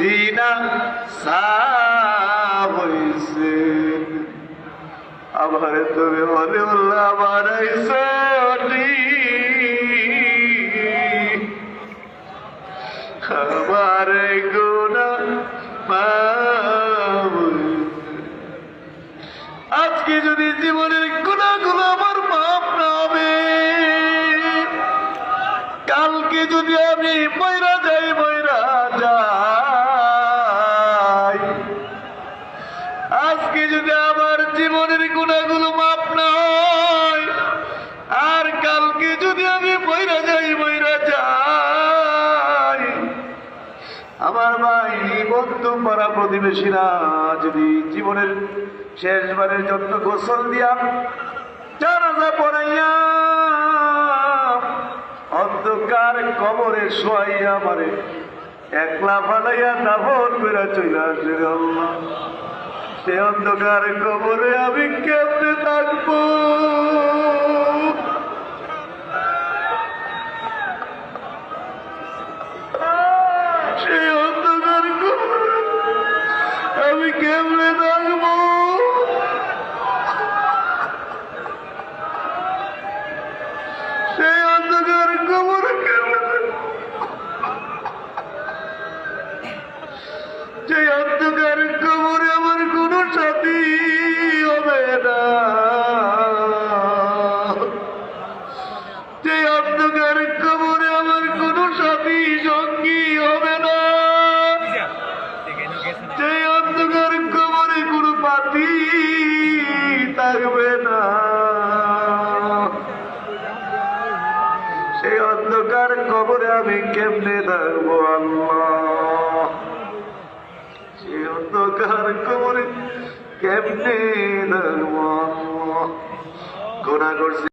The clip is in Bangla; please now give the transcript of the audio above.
সিনা সাফ হইছে। আবার তুমি হলিউল্লাহ বানাইছ আমার গুনাহ মাফ হইছে। আজকে যদি জীবনের গুনাহগুলো আমার মাফ না হবে, কালকে যদি আমি মইরা যাই আজকে যদি আমার জীবনের গুনাহগুলো মাফ না হয়, আর কালকে যদি আমি মইরা যাই আমার ভাই বন্ধু পাড়া প্রতিবেশীরা যদি জীবনের শেষবারের জন্য গোসল দিয়া জানাজা পড়াইয়া অন্ধকার কবরে শোয়াইয়া আমারে একলা ফালাইয়া দাফন করে চলে আসে আল্লাহ, সে অন্ধকার কবরে আমি কেমনে থাকবো? সেই অন্ধকার কবরে আমি কেমনে থাকবো? সেই অন্ধকার কবরে সেই অন্ধকার কবরে আমার কোনো সাথী হবে না, সেই অন্ধকার কবরে আমার কোনো সাথী সঙ্গী হবে না, সেই অন্ধকার কবরে কোনো পাতি থাকবে না। সেই অন্ধকার কবরে আমি কেমনে থাকবো আল্লাহ? সেই অন্ধকার কবরে কেমনে থাকবো? গুনাহ করছি।